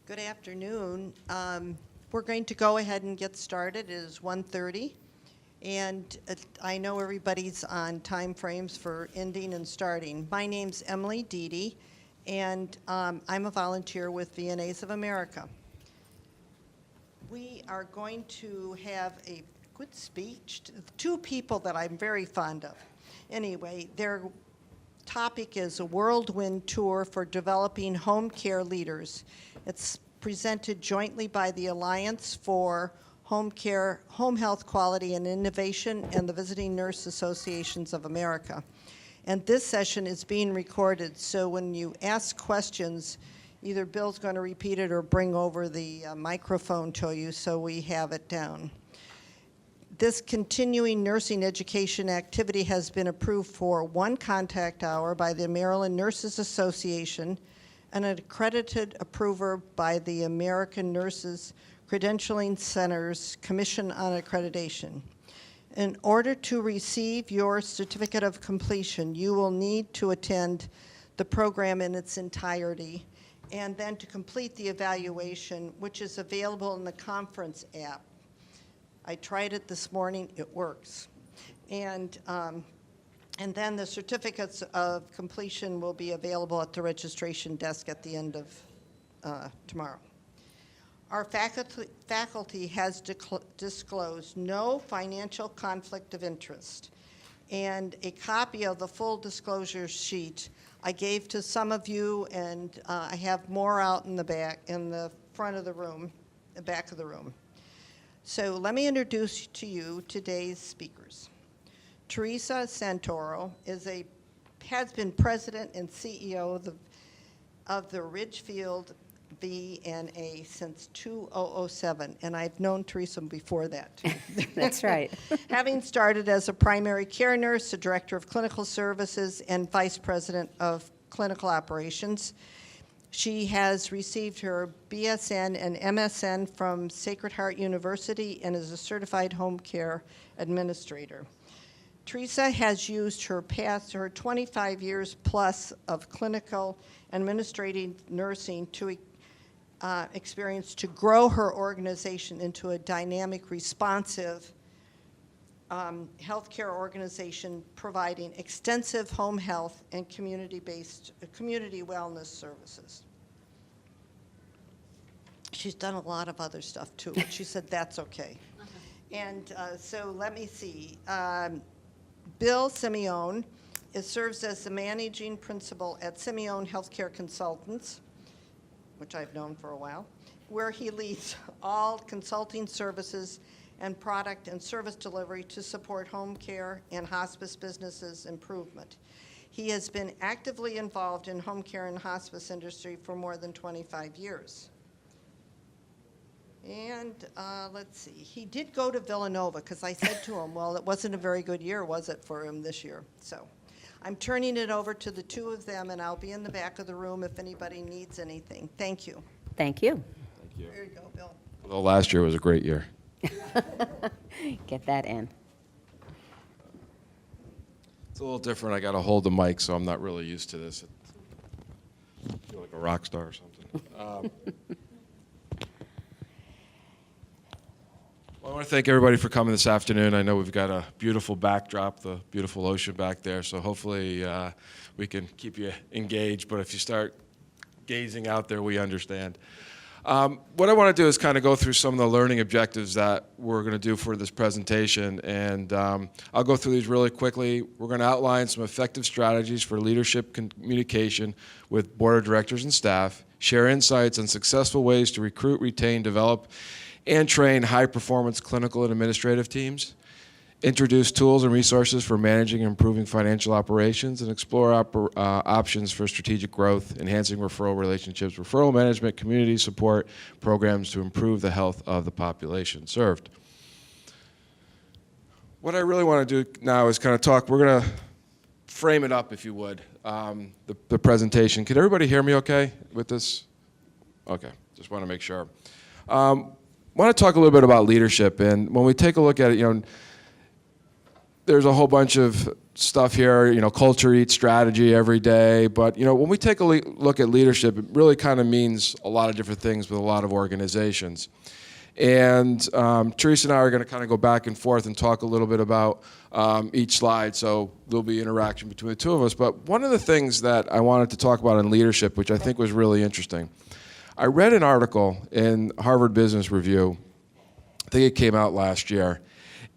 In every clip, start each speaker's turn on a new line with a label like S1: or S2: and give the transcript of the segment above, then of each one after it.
S1: Good afternoon. We're going to go ahead and get started. It is 1:30, and I know everybody's on time frames for ending and starting. My name's Emily Deedy, and I'm a volunteer with VNAs of America. We are going to have a good speech. Two people that I'm very fond of. Anyway, their topic is a Whirlwind tour for developing home care leaders. It's presented jointly by the Alliance for Home Care, Home Health Quality and Innovation and the Visiting Nurse Associations of America. And this session is being recorded, so when you ask questions, either Bill's going to repeat it or bring over the microphone to you so we have it down. This continuing nursing education activity has been approved for one contact hour by the Maryland Nurses Association and an accredited approver by the American Nurses Credentialing Center's Commission on Accreditation. In order to receive your certificate of completion, you will need to attend the program in its entirety and then to complete the evaluation, which is available in the conference app. I tried it this morning, it works. And then the certificates of completion will be available at the registration desk at the end of tomorrow. Our faculty has disclosed no financial conflict of interest, and a copy of the full disclosure sheet I gave to some of you, and I have more out in the back, in the front of the room, the back of the room. So let me introduce to you today's speakers. Teresa Santoro has been president and CEO of the Ridgefield VNA since 2007, and I've known Teresa before that, too.
S2: That's right.
S1: Having started as a primary care nurse, a director of clinical services, and vice president of clinical operations, she has received her BSN and MSN from Sacred Heart University and is a certified home care administrator. Teresa has used her 25 years plus of clinical administrative nursing to experience to grow her organization into a dynamic, responsive healthcare organization providing extensive home health and community wellness services. She's done a lot of other stuff too, but she said that's okay. And so let me see. Bill Simione serves as the managing principal at Simione Healthcare Consultants, which I've known for a while, where he leads all consulting services and product and service delivery to support home care and hospice businesses improvement. He has been actively involved in home care and hospice industry for more than 25 years. And let's see, he did go to Villanova because I said to him, well, it wasn't a very good year, was it, for him this year? So I'm turning it over to the two of them, and I'll be in the back of the room if anybody needs anything. Thank you.
S2: Thank you.
S3: Thank you.
S1: There you go, Bill.
S3: Well, last year was a great year.
S2: Get that in.
S3: It's a little different. I got to hold the mic, so I'm not really used to this. I feel like a rock star or something. Well, I want to thank everybody for coming this afternoon. I know we've got a beautiful backdrop, the beautiful ocean back there, so hopefully we can keep you engaged, but if you start gazing out there, we understand. What I want to do is kind of go through some of the learning objectives that we're going to do for this presentation, and I'll go through these really quickly. We're going to outline some effective strategies for leadership communication with board of directors and staff, share insights on successful ways to recruit, retain, develop, and train high-performance clinical and administrative teams, introduce tools and resources for managing and improving financial operations, and explore options for strategic growth, enhancing referral relationships, referral management, community support programs to improve the health of the population served. What I really want to do now is kind of talk, we're going to frame it up, if you would, the presentation. Can everybody hear me okay with this? Okay, just want to make sure. I want to talk a little bit about leadership, and when we take a look at it, there's a whole bunch of stuff here, culture eats strategy every day. But, when we take a look at leadership, it really kind of means a lot of different things with a lot of organizations. And Teresa and I are going to kind of go back and forth and talk a little bit about each slide, so there'll be interaction between the two of us. But one of the things that I wanted to talk about in leadership, which I think was really interesting, I read an article in Harvard Business Review, I think it came out last year,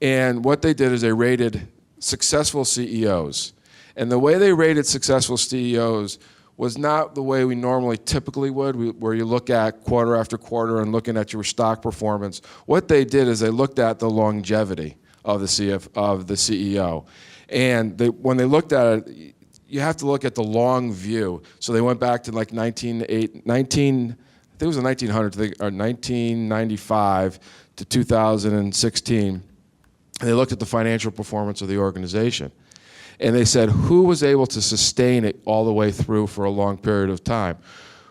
S3: and what they did is they rated successful CEOs. And the way they rated successful CEOs was not the way we normally typically would, where you look at quarter after quarter and looking at your stock performance. What they did is they looked at the longevity of the CEO. And when they looked at it, you have to look at the long view. So they went back to like 1900, I think it was the 1900s, or 1995 to 2016. And they looked at the financial performance of the organization. And they said, who was able to sustain it all the way through for a long period of time?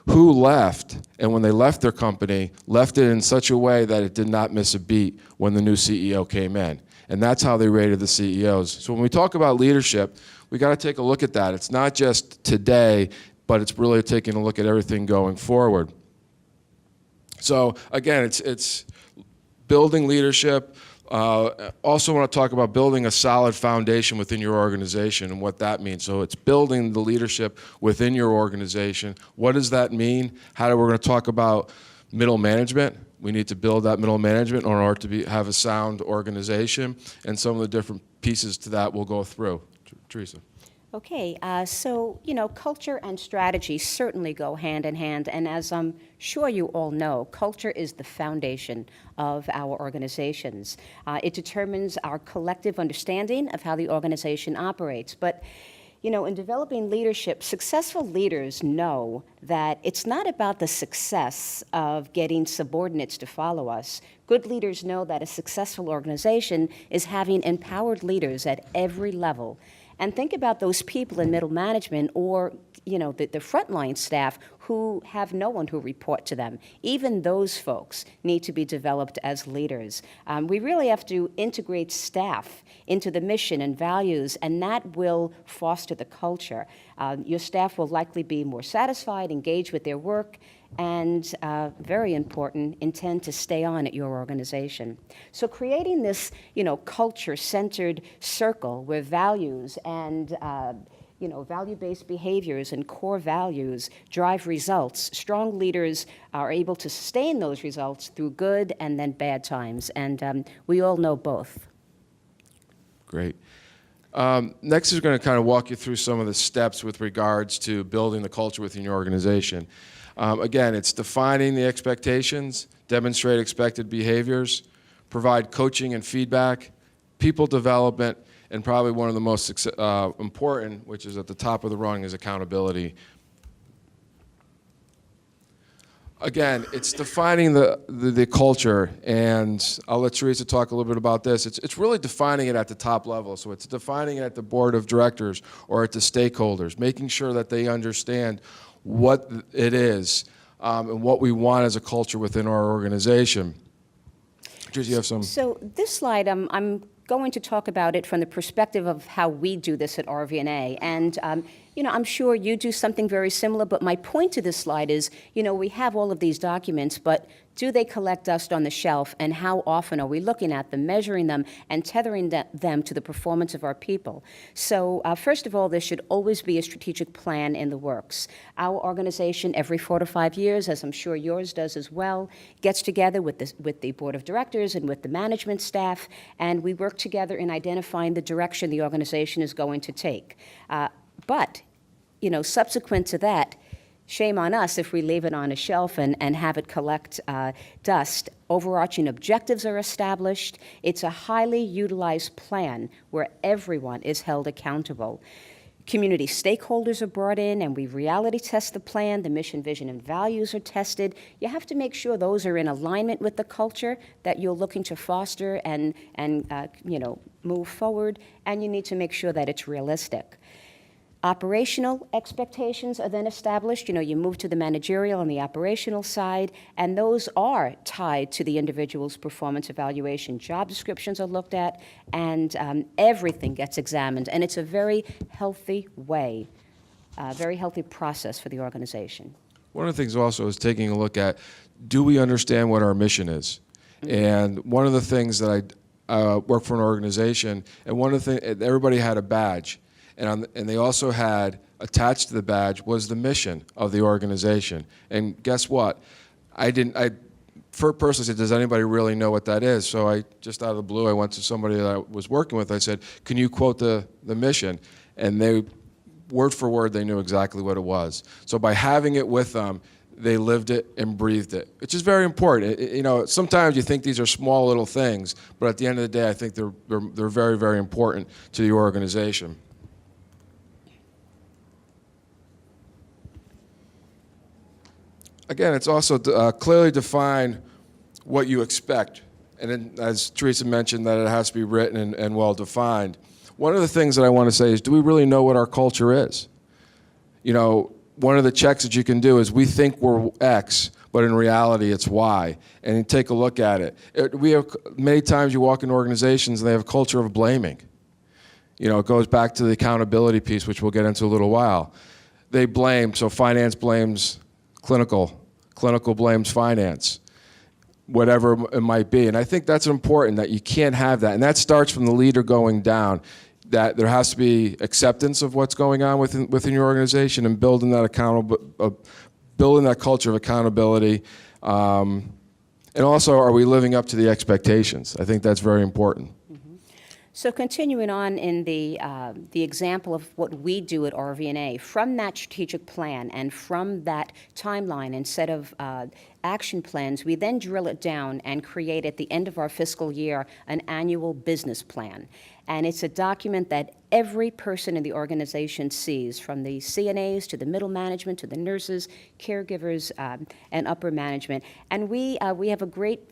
S3: Who left, and when they left their company, left it in such a way that it did not miss a beat when the new CEO came in. And that's how they rated the CEOs. So when we talk about leadership, we got to take a look at that. It's not just today, but it's really taking a look at everything going forward. So again, it's building leadership. Also want to talk about building a solid foundation within your organization and what that means. So it's building the leadership within your organization. What does that mean? We're going to talk about middle management. We need to build that middle management in order to have a sound organization, and some of the different pieces to that we'll go through. Teresa.
S2: Okay, so, culture and strategy certainly go hand in hand, and as I'm sure you all know, culture is the foundation of our organizations. It determines our collective understanding of how the organization operates. But, in developing leadership, successful leaders know that it's not about the success of getting subordinates to follow us. Good leaders know that a successful organization is having empowered leaders at every level. And think about those people in middle management or, the frontline staff who have no one who report to them. Even those folks need to be developed as leaders. We really have to integrate staff into the mission and values, and that will foster the culture. Your staff will likely be more satisfied, engaged with their work, and very important, intend to stay on at your organization. So creating this, culture-centered circle where values and value-based behaviors and core values drive results. Strong leaders are able to sustain those results through good and then bad times, and we all know both.
S3: Great. Next is going to kind of walk you through some of the steps with regards to building the culture within your organization. Again, it's defining the expectations, demonstrate expected behaviors, provide coaching and feedback, people development, and probably one of the most important, which is at the top of the rung, is accountability. Again, it's defining the culture, and I'll let Teresa talk a little bit about this. It's really defining it at the top level. So it's defining it at the board of directors or at the stakeholders, making sure that they understand what it is and what we want as a culture within our organization. Teresa, you have some?
S2: So this slide, I'm going to talk about it from the perspective of how we do this at RV&A. And, I'm sure you do something very similar, but my point to this slide is, we have all of these documents, but do they collect dust on the shelf, and how often are we looking at them, measuring them, and tethering them to the performance of our people? So first of all, there should always be a strategic plan in the works. Our organization, every 4 to 5 years, as I'm sure yours does as well, gets together with the board of directors and with the management staff, and we work together in identifying the direction the organization is going to take. But, subsequent to that, shame on us if we leave it on a shelf and have it collect dust. Overarching objectives are established. It's a highly utilized plan where everyone is held accountable. Community stakeholders are brought in, and we reality test the plan. The mission, vision, and values are tested. You have to make sure those are in alignment with the culture that you're looking to foster and move forward, and you need to make sure that it's realistic. Operational expectations are then established. You move to the managerial and the operational side, and those are tied to the individual's performance evaluation. Job descriptions are looked at, and everything gets examined, and it's a very healthy way, very healthy process for the organization.
S3: One of the things also is taking a look at, do we understand what our mission is? And one of the things that I work for an organization, and one of the things, everybody had a badge, and they also had, attached to the badge was the mission of the organization. And guess what? I personally said, does anybody really know what that is? So I, just out of the blue, I went to somebody that I was working with. I said, can you quote the mission? And they, word for word, they knew exactly what it was. So by having it with them, they lived it and breathed it, which is very important. Sometimes you think these are small little things, but at the end of the day, I think they're very, very important to the organization. Again, it's also clearly define what you expect. And then, as Teresa mentioned, that it has to be written and well defined. One of the things that I want to say is, do we really know what our culture is? One of the checks that you can do is, we think we're X, but in reality it's Y. And you take a look at it. Many times you walk in organizations and they have a culture of blaming. It goes back to the accountability piece, which we'll get into in a little while. They blame, so finance blames clinical blames finance, whatever it might be. And I think that's important, that you can't have that. And that starts from the leader going down, that there has to be acceptance of what's going on within your organization, and building that culture of accountability. And also, are we living up to the expectations? I think that's very important.
S2: So continuing on in the example of what we do at RVNA, from that strategic plan and from that timeline and set of action plans, we then drill it down and create at the end of our fiscal year an annual business plan. And it's a document that every person in the organization sees, from the CNAs to the middle management to the nurses, caregivers, and upper management. And we have a great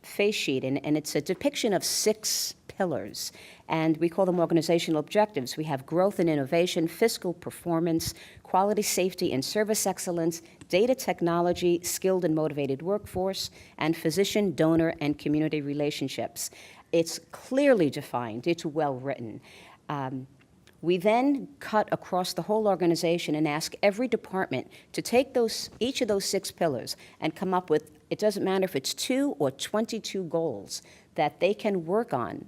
S2: face sheet, and it's a depiction of 6 pillars, and we call them organizational objectives. We have growth and innovation, fiscal performance, quality, safety, and service excellence, data technology, skilled and motivated workforce, and physician, donor, and community relationships. It's clearly defined. It's well written. We then cut across the whole organization and ask every department to take each of those 6 pillars and come up with, it doesn't matter if it's 2 or 22 goals that they can work on,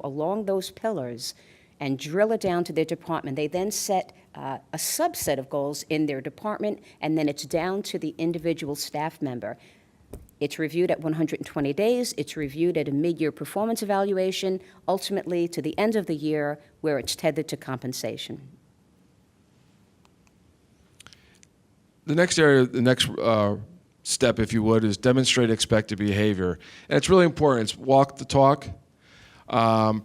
S2: along those pillars, and drill it down to their department. They then set a subset of goals in their department, and then it's down to the individual staff member. It's reviewed at 120 days. It's reviewed at a mid-year performance evaluation, ultimately to the end of the year, where it's tethered to compensation.
S3: The next area, the next step, if you would, is demonstrate expected behavior. And it's really important. It's walk the talk.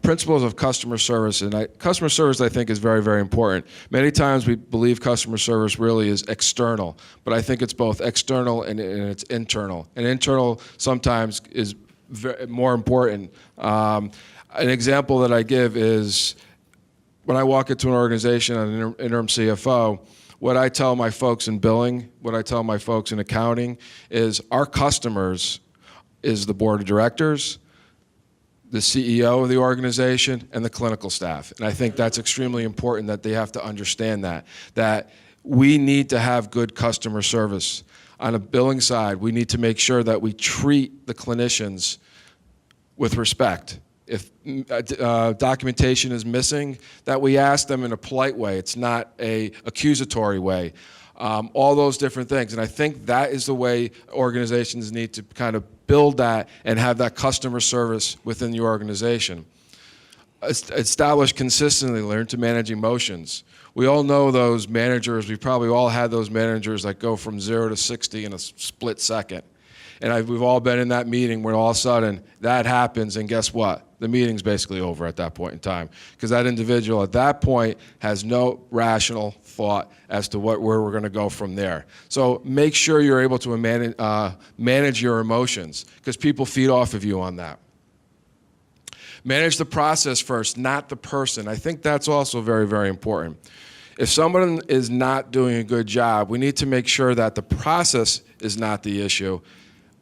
S3: Principles of customer service. And customer service, I think, is very, very important. Many times we believe customer service really is external, but I think it's both external and it's internal. And internal sometimes is more important. An example that I give is, when I walk into an organization as an interim CFO, what I tell my folks in billing, what I tell my folks in accounting is, our customers is the board of directors, the CEO of the organization, and the clinical staff. And I think that's extremely important, that they have to understand that we need to have good customer service. On a billing side, we need to make sure that we treat the clinicians with respect. If documentation is missing, that we ask them in a polite way. It's not an accusatory way. All those different things. And I think that is the way organizations need to kind of build that and have that customer service within the organization. Establish consistently, learn to manage emotions. We all know those managers, we probably all had those managers that go from 0 to 60 in a split second. And we've all been in that meeting where all of a sudden that happens, and guess what? The meeting's basically over at that point in time, because that individual at that point has no rational thought as to where we're going to go from there. So make sure you're able to manage your emotions, because people feed off of you on that. Manage the process first, not the person. I think that's also very, very important. If someone is not doing a good job, we need to make sure that the process is not the issue,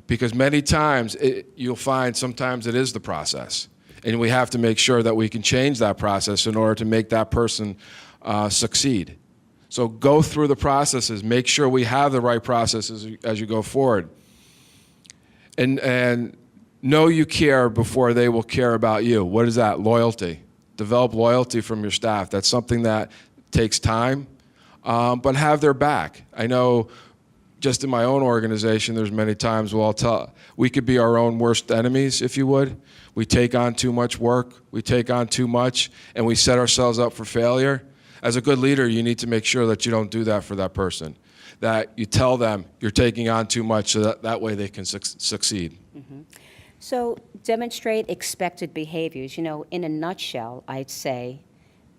S3: because many times you'll find sometimes it is the process. And we have to make sure that we can change that process in order to make that person succeed. So go through the processes, make sure we have the right processes as you go forward. And know you care before they will care about you. What is that? Loyalty. Develop loyalty from your staff. That's something that takes time, but have their back. I know just in my own organization, there's many times we could be our own worst enemies, if you would. We take on too much work, we take on too much, and we set ourselves up for failure. As a good leader, you need to make sure that you don't do that for that person, that you tell them you're taking on too much so that way they can succeed.
S2: Mm-hmm. So demonstrate expected behaviors. You know, in a nutshell, I'd say,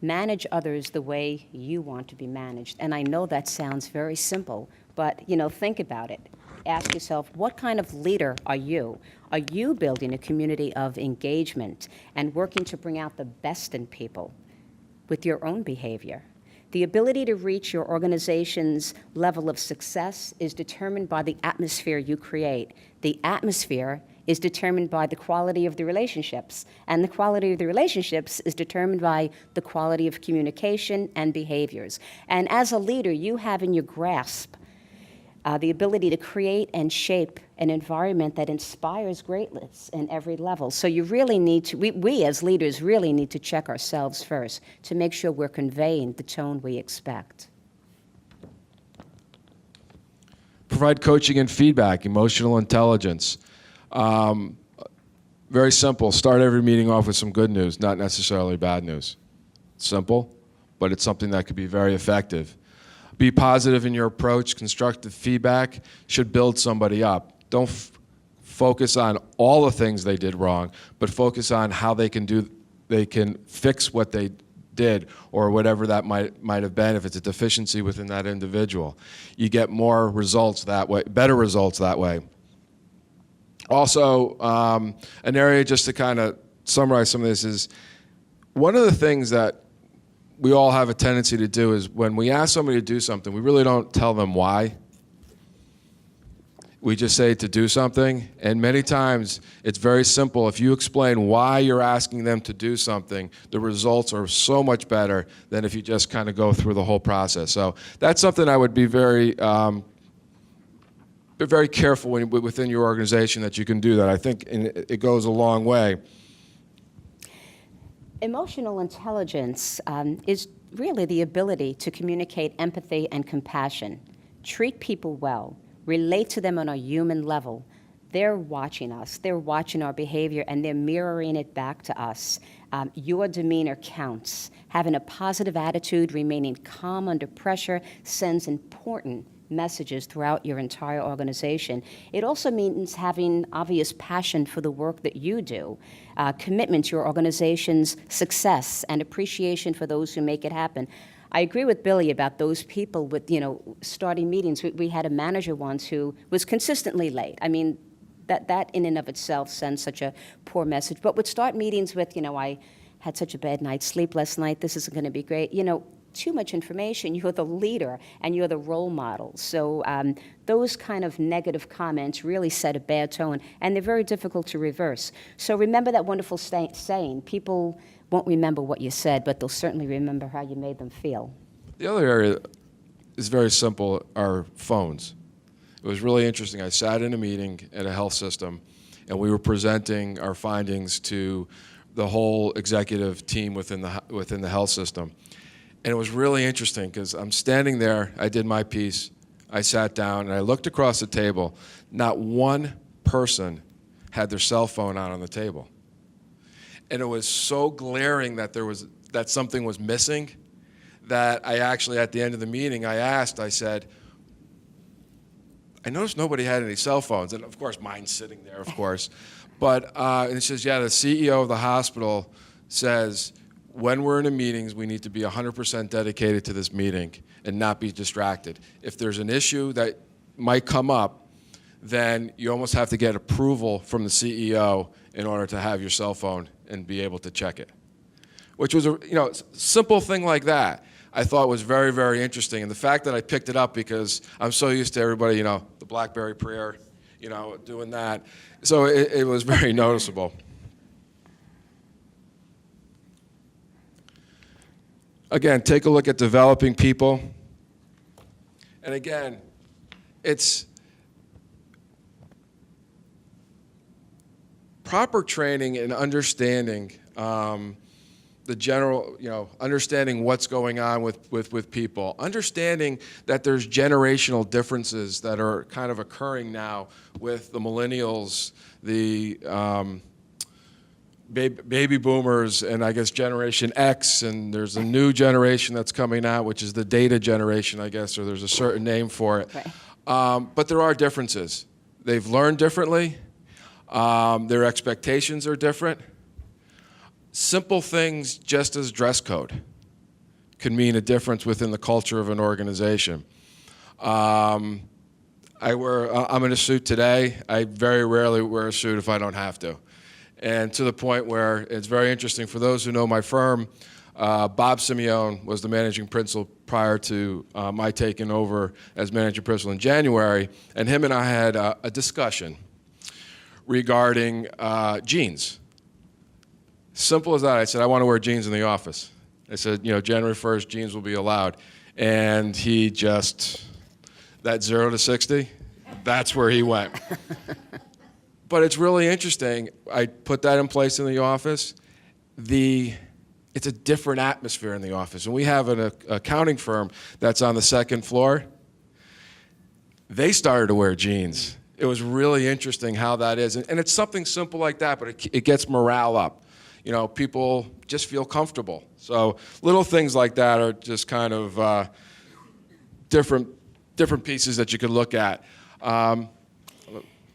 S2: manage others the way you want to be managed. And I know that sounds very simple, but, you know, think about it. Ask yourself, what kind of leader are you? Are you building a community of engagement and working to bring out the best in people with your own behavior? The ability to reach your organization's level of success is determined by the atmosphere you create. The atmosphere is determined by the quality of the relationships, and the quality of the relationships is determined by the quality of communication and behaviors. And as a leader, you have in your grasp the ability to create and shape an environment that inspires greatness in every level. So you really need to, we as leaders really need to check ourselves first to make sure we're conveying the tone we expect.
S3: Provide coaching and feedback, emotional intelligence. Very simple. Start every meeting off with some good news, not necessarily bad news. Simple, but it's something that could be very effective. Be positive in your approach. Constructive feedback should build somebody up. Don't focus on all the things they did wrong, but focus on how they can fix what they did, or whatever that might have been, if it's a deficiency within that individual. You get more results that way, better results that way. Also, an area, just to kind of summarize some of this, is one of the things that we all have a tendency to do is when we ask somebody to do something, we really don't tell them why. We just say to do something, and many times it's very simple. If you explain why you're asking them to do something, the results are so much better than if you just kind of go through the whole process. So that's something I would be very careful within your organization that you can do that. I think it goes a long way.
S2: Emotional intelligence is really the ability to communicate empathy and compassion, treat people well, relate to them on a human level. They're watching us, they're watching our behavior, and they're mirroring it back to us. Your demeanor counts. Having a positive attitude, remaining calm under pressure, sends important messages throughout your entire organization. It also means having obvious passion for the work that you do, commitment to your organization's success, and appreciation for those who make it happen. I agree with Billy about those people with, starting meetings. We had a manager once who was consistently late. I mean, that in and of itself sends such a poor message. But would start meetings with, I had such a bad night's sleep last night, this isn't going to be great. Too much information. You're the leader and you're the role model. So those kind of negative comments really set a bad tone, and they're very difficult to reverse. So remember that wonderful saying, people won't remember what you said, but they'll certainly remember how you made them feel.
S3: The other area is very simple, our phones. It was really interesting. I sat in a meeting at a health system, and we were presenting our findings to the whole executive team within the health system. And it was really interesting because I'm standing there, I did my piece, I sat down, and I looked across the table. Not one person had their cell phone out on the table. And it was so glaring that something was missing that I actually, at the end of the meeting, I said, I noticed nobody had any cell phones. And of course, mine's sitting there, of course. But and it says, yeah, the CEO of the hospital says, when we're in a meetings, we need to be 100% dedicated to this meeting and not be distracted. If there's an issue that might come up, then you almost have to get approval from the CEO in order to have your cell phone and be able to check it, which was a simple thing like that. I thought was very, very interesting, and the fact that I picked it up because I'm so used to everybody, the BlackBerry prayer, doing that, so it was very noticeable. Again, take a look at developing people, and again, it's proper training and understanding the general, understanding what's going on with people, understanding that there's generational differences that are kind of occurring now with the millennials, the baby boomers, and I guess Generation X, and there's a new generation that's coming out, which is the data generation, I guess, or there's a certain name for it.
S2: Right.
S3: But there are differences. They've learned differently. Their expectations are different. Simple things, just as dress code, can mean a difference within the culture of an organization. I'm in a suit today. I very rarely wear a suit if I don't have to. And to the point where it's very interesting for those who know my firm, Bob Simione was the managing principal prior to my taking over as managing principal in January, and him and I had a discussion regarding jeans. Simple as that. I said, I want to wear jeans in the office. I said, January 1st, jeans will be allowed. And he just, that 0 to 60, that's where he went. But it's really interesting. I put that in place in the office. It's a different atmosphere in the office. And we have an accounting firm that's on the second floor. They started to wear jeans. It was really interesting how that is. And it's something simple like that, but it gets morale up. People just feel comfortable. So little things like that are just kind of different pieces that you could look at.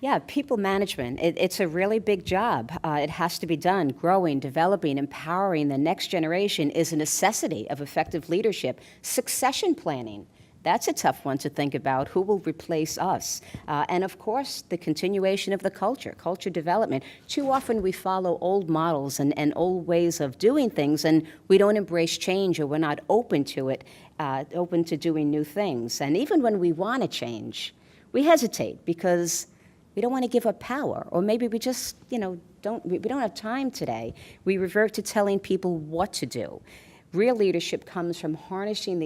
S2: Yeah, people management, it's a really big job. It has to be done. Growing, developing, empowering the next generation is a necessity of effective leadership. Succession planning, that's a tough one to think about. Who will replace us? And of course, the continuation of the culture development. Too often we follow old models and old ways of doing things, and we don't embrace change, or we're not open to it, open to doing new things. And even when we want to change, we hesitate because we don't want to give up power, or maybe we just, we don't have time today. We revert to telling people what to do. Real leadership comes from harnessing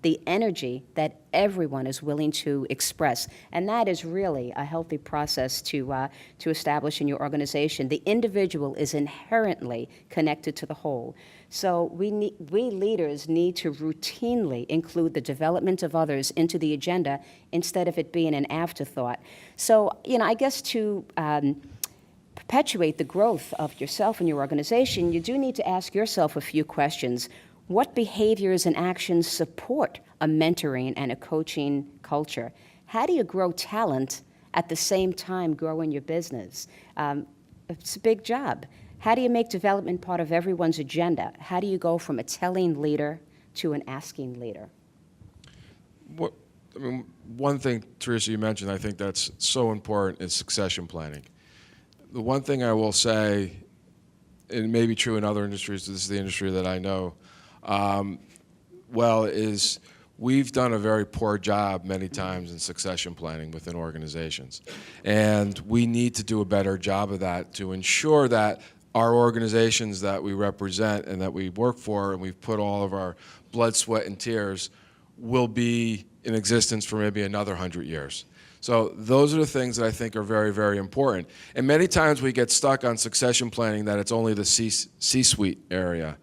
S2: the energy that everyone is willing to express, and that is really a healthy process to establish in your organization. The individual is inherently connected to the whole. So we leaders need to routinely include the development of others into the agenda instead of it being an afterthought. So, I guess to perpetuate the growth of yourself and your organization, you do need to ask yourself a few questions. What behaviors and actions support a mentoring and a coaching culture? How do you grow talent at the same time growing your business? It's a big job. How do you make development part of everyone's agenda? How do you go from a telling leader to an asking leader?
S3: One thing, Teresa, you mentioned, I think that's so important, is succession planning. The one thing I will say, and it may be true in other industries, this is the industry that I know well, is we've done a very poor job many times in succession planning within organizations. And we need to do a better job of that to ensure that our organizations that we represent and that we work for and we've put all of our blood, sweat, and tears will be in existence for maybe another 100 years. So those are the things that I think are very, very important. And many times we get stuck on succession planning that it's only the C-suite area.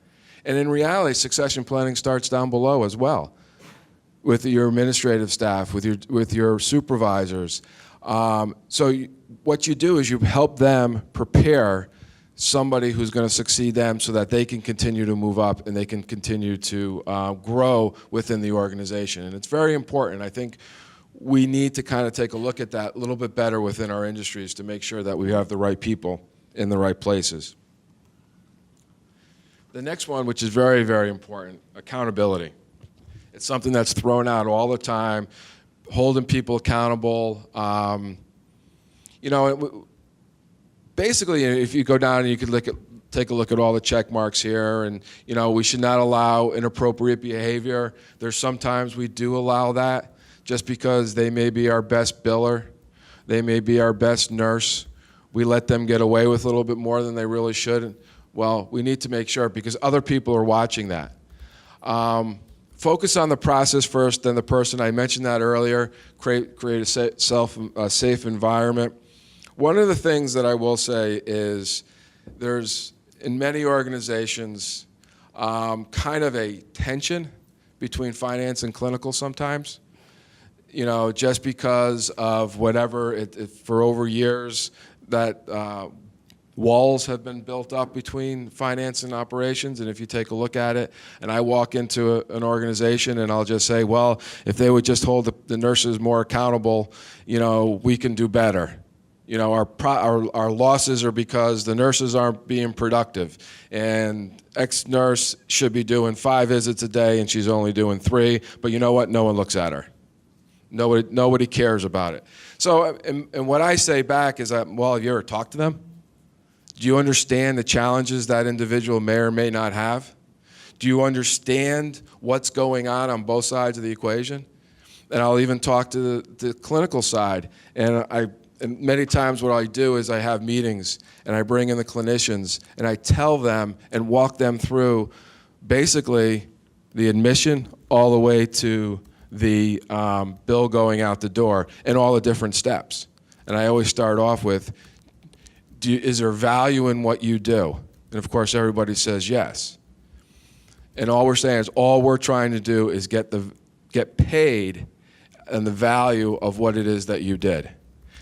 S3: And in reality, succession planning starts down below as well, with your administrative staff, with your supervisors. So what you do is you help them prepare somebody who's going to succeed them so that they can continue to move up and they can continue to grow within the organization. And it's very important. I think we need to kind of take a look at that a little bit better within our industries to make sure that we have the right people in the right places. The next one, which is very, very important, accountability. It's something that's thrown out all the time, holding people accountable. basically, if you go down and you could take a look at all the check marks here, and we should not allow inappropriate behavior. There's sometimes we do allow that just because they may be our best biller, they may be our best nurse. We let them get away with a little bit more than they really should. Well, we need to make sure, because other people are watching that. Focus on the process first, then the person. I mentioned that earlier. Create a safe environment. One of the things that I will say is there's, in many organizations, kind of a tension between finance and clinical sometimes. Just because of whatever, for over years, that walls have been built up between finance and operations. And if you take a look at it, and I walk into an organization and I'll just say, well, if they would just hold the nurses more accountable, we can do better. Our losses are because the nurses aren't being productive, and X nurse should be doing 5 visits a day and she's only doing 3, but you know what? No one looks at her. Nobody cares about it. So, and what I say back is that, well, have you ever talked to them? Do you understand the challenges that individual may or may not have? Do you understand what's going on both sides of the equation? And I'll even talk to the clinical side. And many times what I do is I have meetings and I bring in the clinicians and I tell them and walk them through basically the admission all the way to the bill going out the door and all the different steps. And I always start off with, is there value in what you do? And of course everybody says yes. And all we're saying is all we're trying to do is get paid and the value of what it is that you did.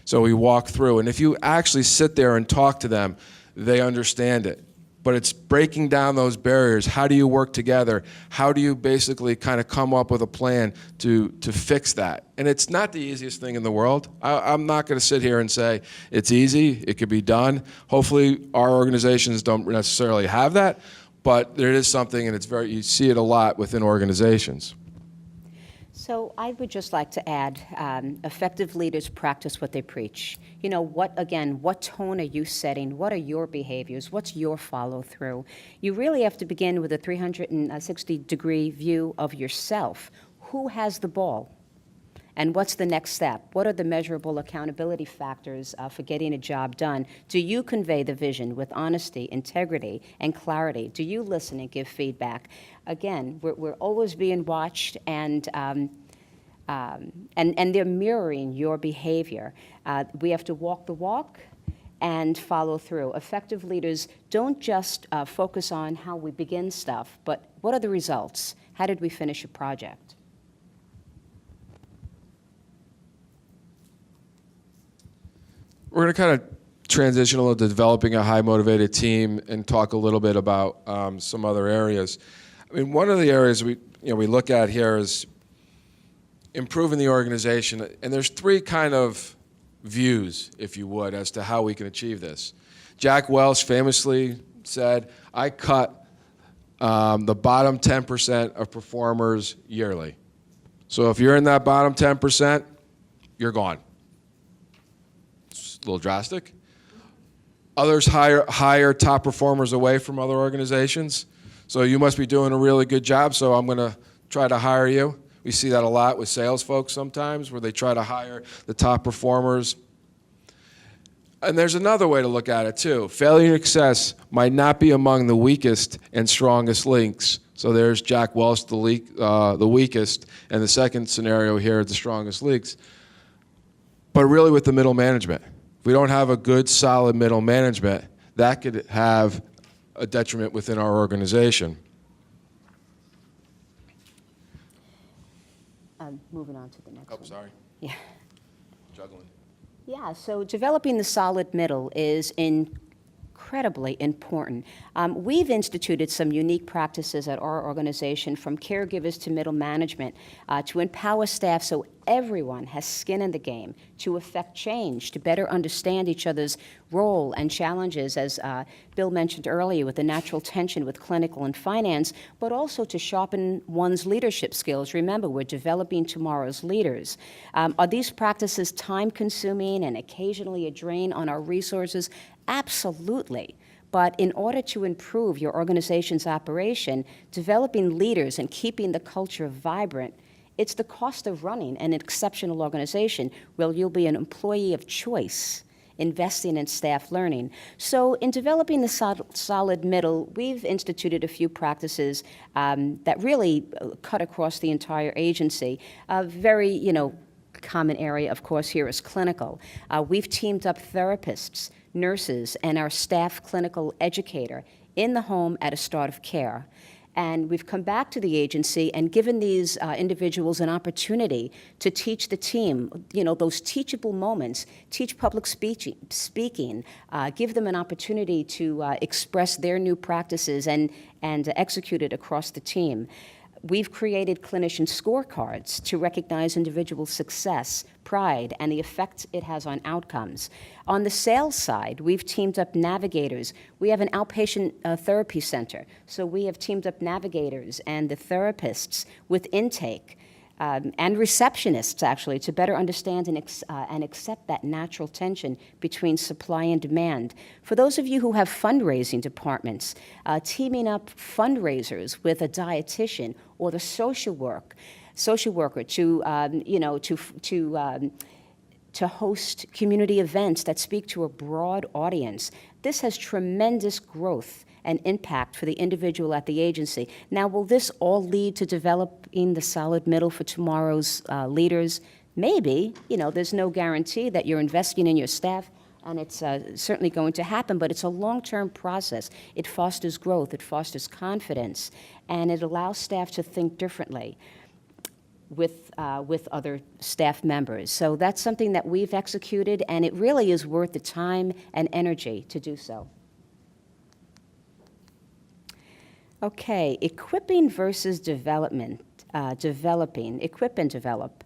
S3: So we walk through, and if you actually sit there and talk to them, they understand it. But it's breaking down those barriers. How do you work together? How do you basically kind of come up with a plan to fix that? And it's not the easiest thing in the world. I'm not going to sit here and say it's easy. It could be done. Hopefully our organizations don't necessarily have that, but there is something, and you see it a lot within organizations.
S2: So I would just like to add, effective leaders practice what they preach. What tone are you setting? What are your behaviors? What's your follow-through? You really have to begin with a 360-degree view of yourself. Who has the ball? And what's the next step? What are the measurable accountability factors for getting a job done? Do you convey the vision with honesty, integrity, and clarity? Do you listen and give feedback? Again, we're always being watched, and they're mirroring your behavior. We have to walk the walk and follow through. Effective leaders don't just focus on how we begin stuff, but what are the results? How did we finish a project? We're
S3: going to kind of transition a little to developing a high-motivated team and talk a little bit about some other areas. I mean, one of the areas we look at here is improving the organization, and there's 3 kind of views, if you would, as to how we can achieve this. Jack Welch famously said, I cut the bottom 10% of performers yearly. So if you're in that bottom 10%, you're gone. It's a little drastic. Others hire top performers away from other organizations. So you must be doing a really good job, so I'm going to try to hire you. We see that a lot with sales folks sometimes, where they try to hire the top performers. And there's another way to look at it, too. Failure and success might not be among the weakest and strongest links. So there's Jack Welch, the weakest, and the second scenario here, the strongest links. But really with the middle management. If we don't have a good, solid middle management, that could have a detriment within our organization.
S2: Moving on to the next one.
S3: Oh, sorry.
S2: Yeah.
S3: Juggling.
S2: Yeah, so developing the solid middle is incredibly important. We've instituted some unique practices at our organization, from caregivers to middle management, to empower staff so everyone has skin in the game, to effect change, to better understand each other's role and challenges, as Bill mentioned earlier, with the natural tension with clinical and finance, but also to sharpen one's leadership skills. Remember, we're developing tomorrow's leaders. Are these practices time-consuming and occasionally a drain on our resources? Absolutely. But in order to improve your organization's operation, developing leaders and keeping the culture vibrant, it's the cost of running an exceptional organization where you'll be an employee of choice, investing in staff learning. So in developing the solid middle, we've instituted a few practices that really cut across the entire agency. A very, common area, of course, here is clinical. We've teamed up therapists, nurses, and our staff clinical educator in the home at a start of care. And we've come back to the agency and given these individuals an opportunity to teach the team, those teachable moments, teach public speaking, give them an opportunity to express their new practices and execute it across the team. We've created clinician scorecards to recognize individual success, pride, and the effect it has on outcomes. On the sales side, we've teamed up navigators. We have an outpatient therapy center, so we have teamed up navigators and the therapists with intake and receptionists, actually, to better understand and accept that natural tension between supply and demand. For those of you who have fundraising departments, teaming up fundraisers with a dietitian or the social worker to host community events that speak to a broad audience. This has tremendous growth and impact for the individual at the agency. Now, will this all lead to developing the solid middle for tomorrow's leaders? Maybe. There's no guarantee that you're investing in your staff, and it's certainly going to happen, but it's a long-term process. It fosters growth, it fosters confidence, and it allows staff to think differently with other staff members. So that's something that we've executed, and it really is worth the time and energy to do so. Okay, equipping versus development, equip and develop.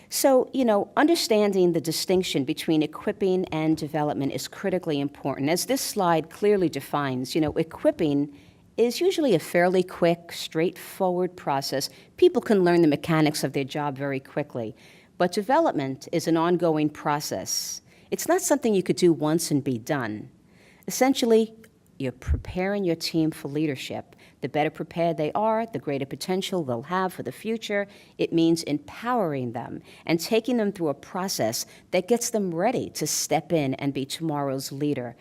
S2: So, understanding the distinction between equipping and development is critically important. As this slide clearly defines, equipping is usually a fairly quick, straightforward process. People can learn the mechanics of their job very quickly. But development is an ongoing process. It's not something you could do once and be done. Essentially, you're preparing your team for leadership. The better prepared they are, the greater potential they'll have for the future. It means empowering them and taking them through a process that gets them ready to step in and be tomorrow's leader.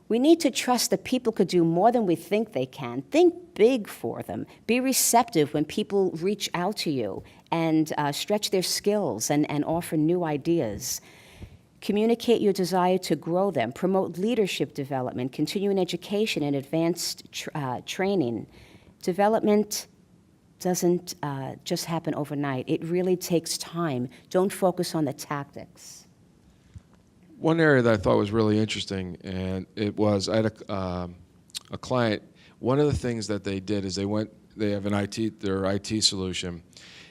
S2: We need to trust that people could do more than we think they can. Think big for them. Be receptive when people reach out to you and stretch their skills and offer new ideas. Communicate your desire to grow them. Promote leadership development, continuing education, and advanced training. Development doesn't just happen overnight. It really takes time. Don't focus on the tactics.
S3: One area that I thought was really interesting, and it was, I had a client, one of the things that they did is they have their IT solution,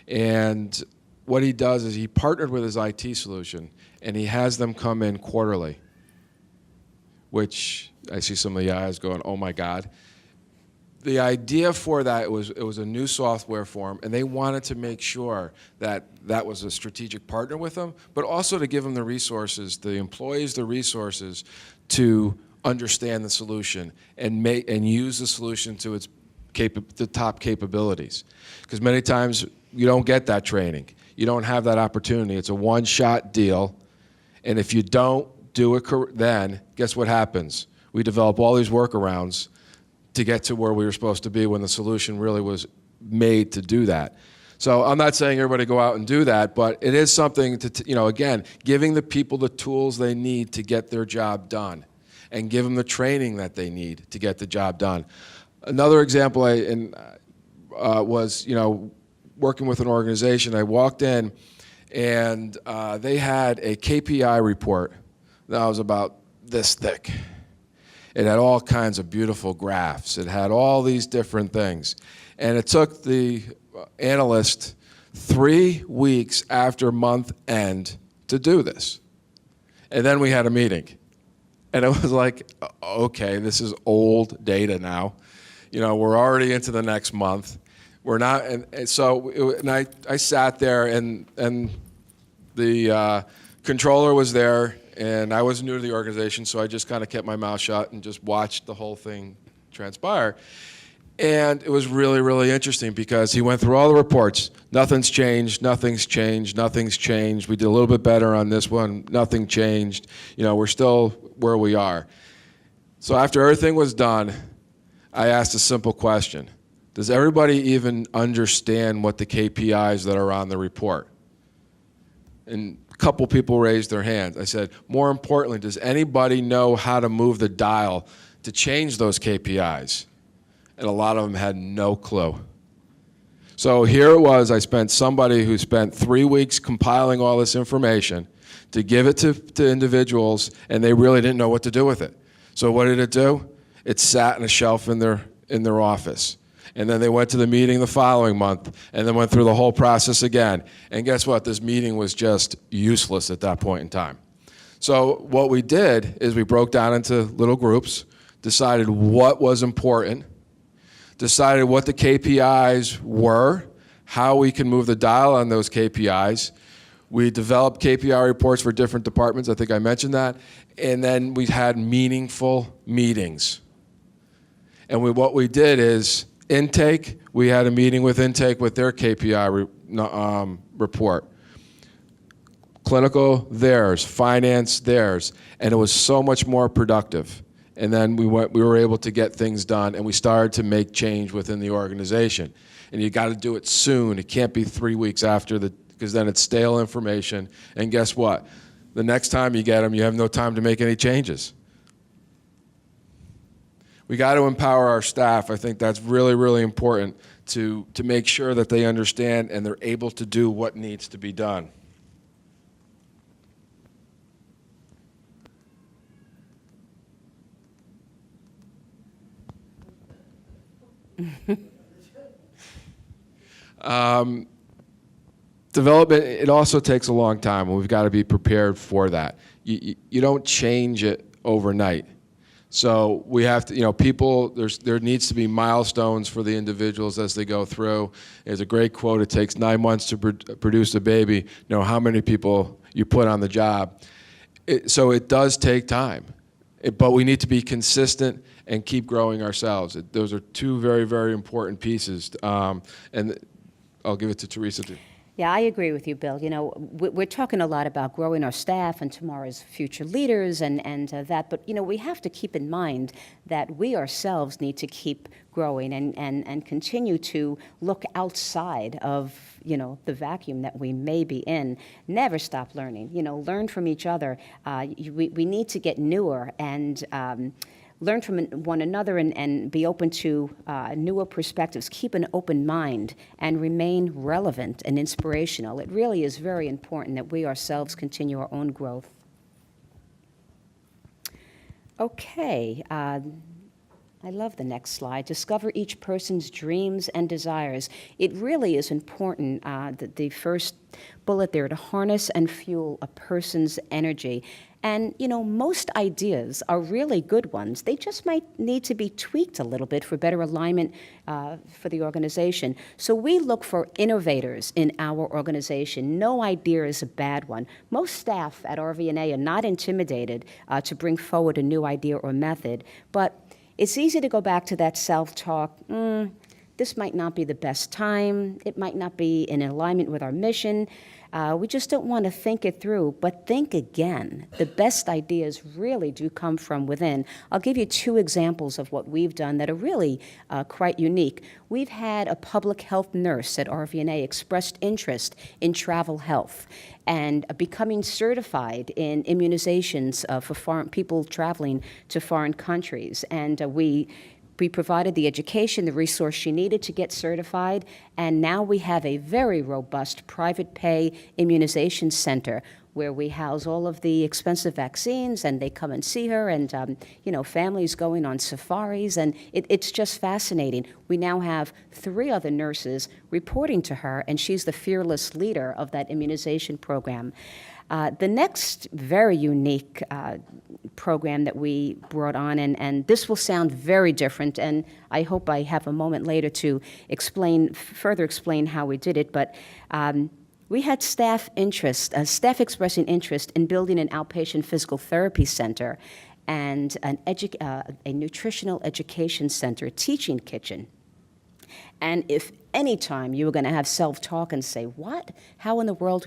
S3: and what he does is he partnered with his IT solution, and he has them come in quarterly, which I see some of the eyes going, oh my God. The idea for that was it was a new software for them, and they wanted to make sure that that was a strategic partner with them, but also to give them the resources, the employees the resources to understand the solution and use the solution to its the top capabilities. Because many times you don't get that training. You don't have that opportunity. It's a one-shot deal, and if you don't do it then, guess what happens? We develop all these workarounds to get to where we were supposed to be when the solution really was made to do that. So I'm not saying everybody go out and do that, but it is something to, again, giving the people the tools they need to get their job done and give them the training that they need to get the job done. Another example was, working with an organization. I walked in and they had a KPI report that was about this thick. It had all kinds of beautiful graphs. It had all these different things. And it took the analyst 3 weeks after month end to do this. And then we had a meeting. And it was like, okay, this is old data now. We're already into the next month. We're not, and so I sat there and the controller was there, and I was new to the organization, so I just kind of kept my mouth shut and just watched the whole thing transpire. And it was really, really interesting because he went through all the reports. Nothing's changed, nothing's changed, nothing's changed. We did a little bit better on this one, nothing changed. You know, we're still where we are. So after everything was done, I asked a simple question. Does everybody even understand what the KPIs that are on the report? And a couple people raised their hands. I said, more importantly, does anybody know how to move the dial to change those KPIs? And a lot of them had no clue. So here it was, I spent somebody who spent 3 weeks compiling all this information to give it to individuals, and they really didn't know what to do with it. So what did it do? It sat on a shelf in their office. And then they went to the meeting the following month, and then went through the whole process again. And guess what? This meeting was just useless at that point in time. So what we did is we broke down into little groups, decided what was important, decided what the KPIs were, how we can move the dial on those KPIs. We developed KPI reports for different departments. I think I mentioned that. And then we had meaningful meetings. And what we did is intake. We had a meeting with intake with their KPI report. Clinical, theirs. Finance, theirs. And it was so much more productive. And then we were able to get things done, and we started to make change within the organization. And you got to do it soon. It can't be 3 weeks after, because then it's stale information. And guess what? The next time you get them, you have no time to make any changes. We got to empower our staff. I think that's really, really important to make sure that they understand and they're able to do what needs to be done. Development, it also takes a long time, and we've got to be prepared for that. You don't change it overnight. So we have to, you know, there needs to be milestones for the individuals as they go through. There's a great quote, it takes 9 months to produce a baby. You know how many people you put on the job. So it does take time, but we need to be consistent and keep growing ourselves. Those are two very, very important pieces. And I'll give it to Teresa.
S2: Yeah, I agree with you, Bill. You know, we're talking a lot about growing our staff and tomorrow's future leaders and that, but, you know, we have to keep in mind that we ourselves need to keep growing and continue to look outside of, you know, the vacuum that we may be in. Never stop learning. You know, learn from each other. We need to get newer and learn from one another and be open to newer perspectives, keep an open mind, and remain relevant and inspirational. It really is very important that we ourselves continue our own growth. Okay, I love the next slide. Discover each person's dreams and desires. It really is important, the first bullet there, to harness and fuel a person's energy. And, you know, most ideas are really good ones. They just might need to be tweaked a little bit for better alignment for the organization. So we look for innovators in our organization. No idea is a bad one. Most staff at RVNA are not intimidated to bring forward a new idea or method, but it's easy to go back to that self-talk. This might not be the best time. It might not be in alignment with our mission. We just don't want to think it through, but think again. The best ideas really do come from within. I'll give you 2 examples of what we've done that are really quite unique. We've had a public health nurse at RVNA expressed interest in travel health and becoming certified in immunizations for foreign people traveling to foreign countries. And we provided the education, the resource she needed to get certified, and now we have a very robust private pay immunization center where we house all of the expensive vaccines, and they come and see her, and you know, families going on safaris, and it's just fascinating. We now have 3 other nurses reporting to her, and she's the fearless leader of that immunization program. The next very unique program that we brought on, and this will sound very different, and I hope I have a moment later to further explain how we did it, but we had staff expressing interest in building an outpatient physical therapy center and a nutritional education center, teaching kitchen. And if any time you were going to have self-talk and say, what? How in the world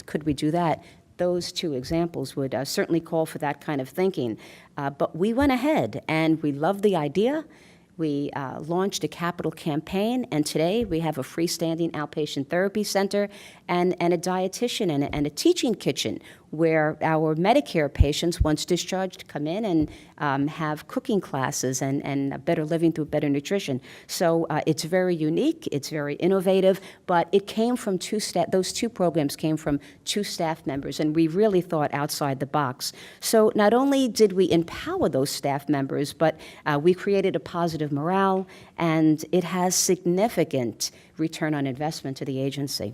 S2: could we do that? Those two examples would certainly call for that kind of thinking. But we went ahead, and we loved the idea. We launched a capital campaign, and today we have a freestanding outpatient therapy center and a dietitian and a teaching kitchen where our Medicare patients, once discharged, come in and have cooking classes and better living through better nutrition. So it's very unique, it's very innovative, but it came from those two programs came from two staff members, and we really thought outside the box. So not only did we empower those staff members, but we created a positive morale, and it has significant return on investment to the agency.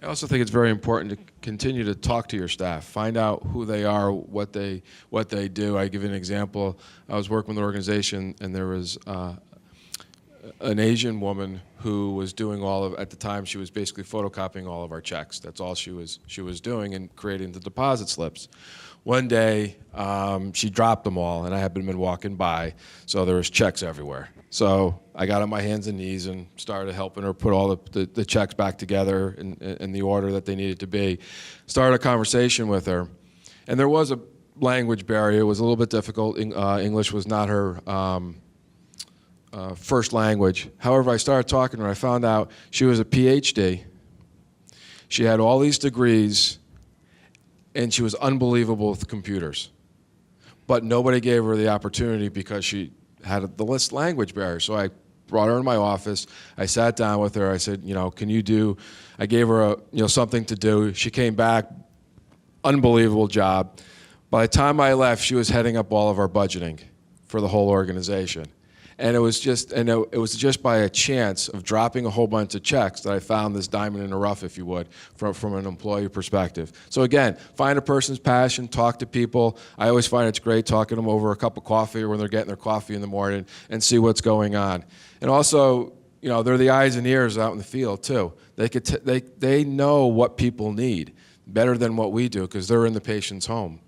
S3: I also think it's very important to continue to talk to your staff, find out who they are, what they do. I give you an example. I was working with an organization, and there was an Asian woman who was doing at the time she was basically photocopying all of our checks. That's all she was doing, and creating the deposit slips. One day, she dropped them all, and I had been walking by, so there was checks everywhere. So I got on my hands and knees and started helping her put all the checks back together in the order that they needed to be. Started a conversation with her, and there was a language barrier. It was a little bit difficult. English was not her first language. However, I started talking to her. I found out she was a PhD. She had all these degrees, and she was unbelievable with computers. But nobody gave her the opportunity because she had the language barrier. So I brought her in my office. I sat down with her. I said, can you do, I gave her something to do. She came back, unbelievable job. By the time I left, she was heading up all of our budgeting for the whole organization. And it was just by a chance of dropping a whole bunch of checks that I found this diamond in the rough, if you would, from an employee perspective. So again, find a person's passion, talk to people. I always find it's great talking to them over a cup of coffee or when they're getting their coffee in the morning and see what's going on. And also, they're the eyes and ears out in the field too. They know what people need better than what we do because they're in the patient's home.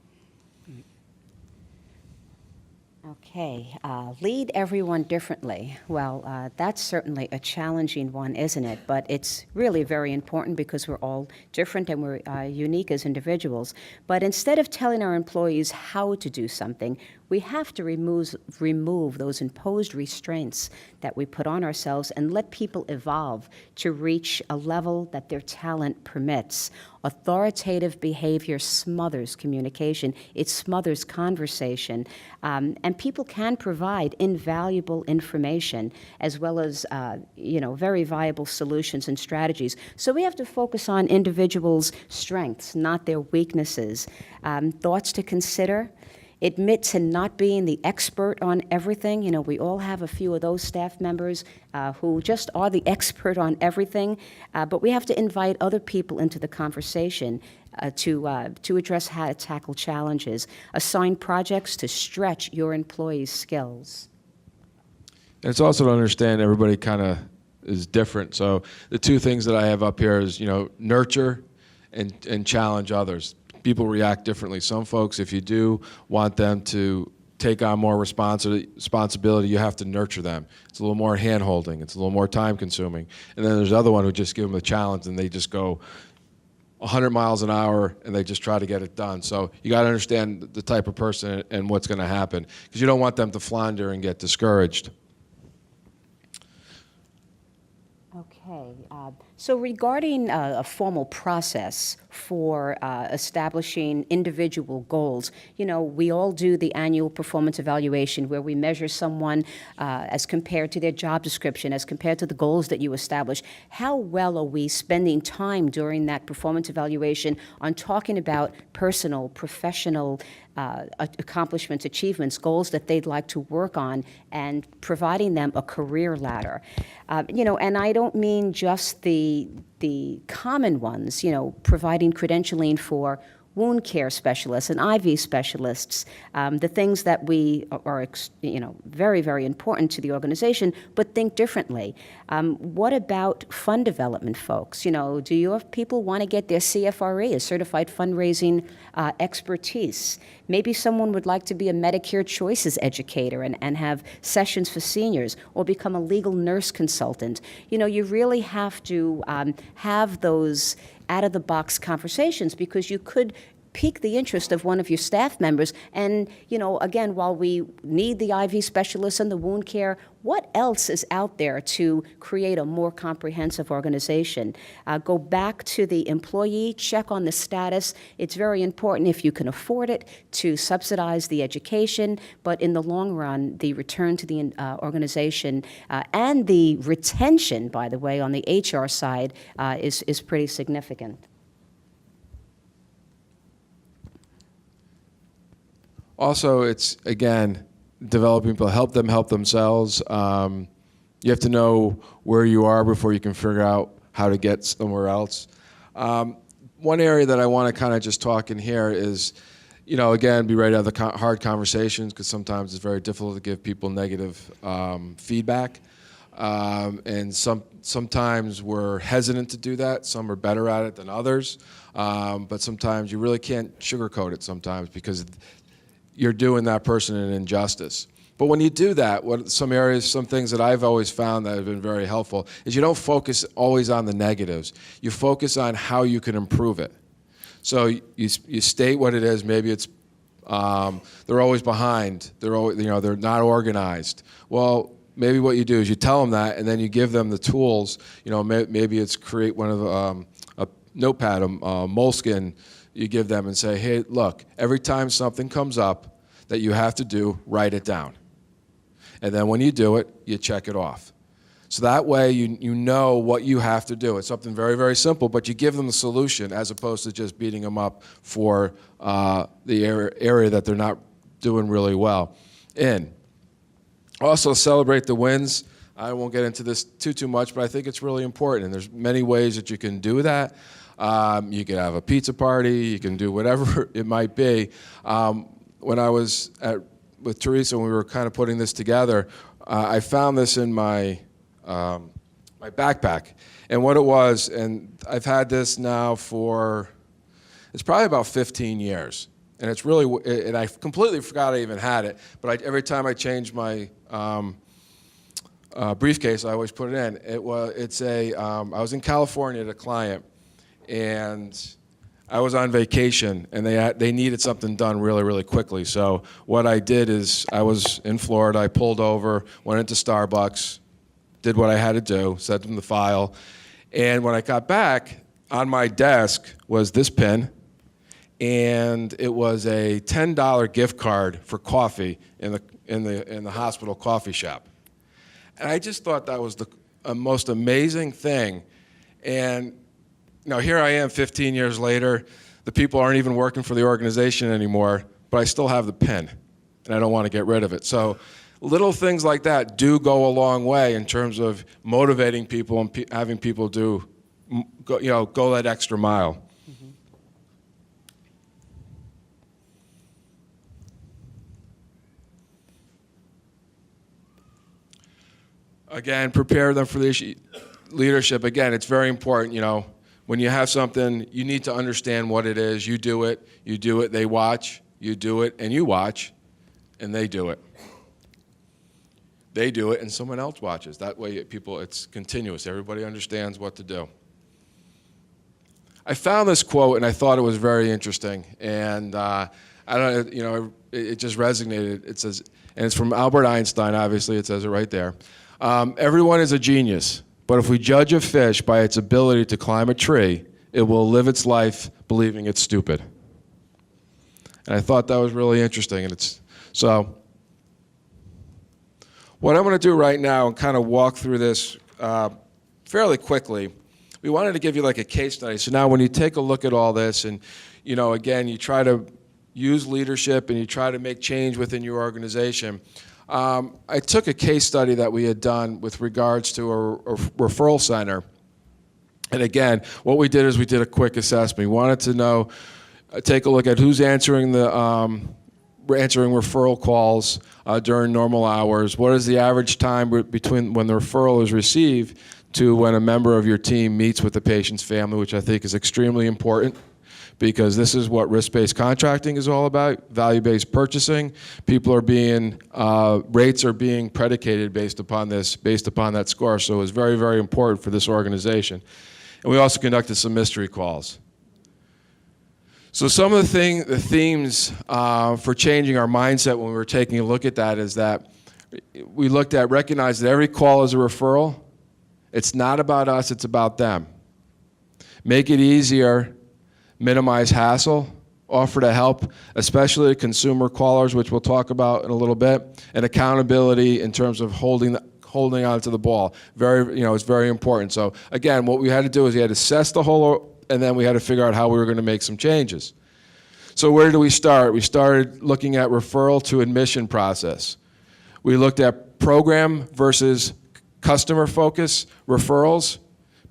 S2: Okay, lead everyone differently. Well, that's certainly a challenging one, isn't it? But it's really very important because we're all different and we're unique as individuals. But instead of telling our employees how to do something, we have to remove those imposed restraints that we put on ourselves and let people evolve to reach a level that their talent permits. Authoritative behavior smothers communication. It smothers conversation. And people can provide invaluable information as well as, very viable solutions and strategies. So we have to focus on individuals' strengths, not their weaknesses. Thoughts to consider. Admit to not being the expert on everything. We all have a few of those staff members who just are the expert on everything, but we have to invite other people into the conversation to address how to tackle challenges. Assign projects to stretch your employees' skills.
S3: And it's also to understand everybody kind of is different. So the two things that I have up here is, nurture and challenge others. People react differently. Some folks, if you do want them to take on more responsibility, you have to nurture them. It's a little more hand-holding. It's a little more time-consuming. And then there's the other one who just give them a challenge and they just go 100 miles an hour and they just try to get it done. So you got to understand the type of person and what's going to happen because you don't want them to flounder and get discouraged.
S2: Okay, so regarding a formal process for establishing individual goals, we all do the annual performance evaluation where we measure someone as compared to their job description, as compared to the goals that you establish. How well are we spending time during that performance evaluation on talking about personal, professional accomplishments, achievements, goals that they'd like to work on, and providing them a career ladder? And I don't mean just the common ones, providing credentialing for wound care specialists and IV specialists, the things that we are, very, very important to the organization, but think differently. What about fund development folks? Do your people want to get their CFRE, a certified fundraising expertise? Maybe someone would like to be a Medicare Choices educator and have sessions for seniors, or become a legal nurse consultant. You really have to have those out-of-the-box conversations, because you could pique the interest of one of your staff members. And, again, while we need the IV specialists and the wound care, what else is out there to create a more comprehensive organization? Go back to the employee, check on the status. It's very important, if you can afford it, to subsidize the education, but in the long run, the return to the organization and the retention, by the way, on the HR side is pretty significant.
S3: Also, it's, again, developing people, help them help themselves. You have to know where you are before you can figure out how to get somewhere else. One area that I want to kind of just talk in here is, again, be ready to have the hard conversations, because sometimes it's very difficult to give people negative feedback. And sometimes we're hesitant to do that. Some are better at it than others. But sometimes you really can't sugarcoat it sometimes, because you're doing that person an injustice. But when you do that, some things that I've always found that have been very helpful is you don't focus always on the negatives. You focus on how you can improve it. So you state what it is. Maybe it's they're always behind. They're not organized. Well, maybe what you do is you tell them that, and then you give them the tools. Maybe it's create one of a notepad, a moleskin. You give them and say, hey, look, every time something comes up that you have to do, write it down. And then when you do it, you check it off. So that way you know what you have to do. It's something very, very simple, but you give them the solution, as opposed to just beating them up for the area that they're not doing really well in. Also, celebrate the wins. I won't get into this too much, but I think it's really important, and there's many ways that you can do that. You could have a pizza party, you can do whatever it might be. When I was with Teresa, when we were kind of putting this together, I found this in my backpack. And what it was, and I've had this now it's probably about 15 years. And it's really, and I completely forgot I even had it, but every time I change my briefcase, I always put it in. I was in California at a client, and I was on vacation, and they needed something done really, really quickly. So what I did is, I was in Florida, I pulled over, went into Starbucks, did what I had to do, sent them the file, and when I got back, on my desk was this pin, and it was a $10 gift card for coffee in the hospital coffee shop. And I just thought that was the most amazing thing. And now here I am 15 years later, the people aren't even working for the organization anymore, but I still have the pin, and I don't want to get rid of it. So little things like that do go a long way in terms of motivating people and having people go that extra mile.
S2: Mm-hmm.
S3: Again, prepare them for the leadership. Again, it's very important, when you have something, you need to understand what it is. You do it, they watch, you do it, and you watch, and they do it. They do it, and someone else watches. That way, it's continuous. Everybody understands what to do. I found this quote, and I thought it was very interesting, and it just resonated. It says, and it's from Albert Einstein, obviously, it says it right there. Everyone is a genius. But if we judge a fish by its ability to climb a tree, it will live its life believing it's stupid. And I thought that was really interesting. So what I'm going to do right now and kind of walk through this fairly quickly, we wanted to give you like a case study. So now when you take a look at all this and, again, you try to use leadership and you try to make change within your organization, I took a case study that we had done with regards to a referral center. And again, what we did is we did a quick assessment. We wanted to know take a look at who's answering answering referral calls during normal hours. What is the average time between when the referral is received to when a member of your team meets with the patient's family, which I think is extremely important, because this is what risk-based contracting is all about, value-based purchasing. People are being, rates are being predicated based upon this, based upon that score. So it's very, very important for this organization. And we also conducted some mystery calls. So some of the themes for changing our mindset when we were taking a look at that is that we looked at, recognized that every call is a referral. It's not about us, it's about them. Make it easier, minimize hassle, offer to help, especially to consumer callers, which we'll talk about in a little bit, and accountability in terms of holding on to the ball. It's very important. So again, what we had to do is we had to assess the whole, and then we had to figure out how we were going to make some changes. So where do we start? We started looking at referral to admission process. We looked at program versus customer focus, referrals,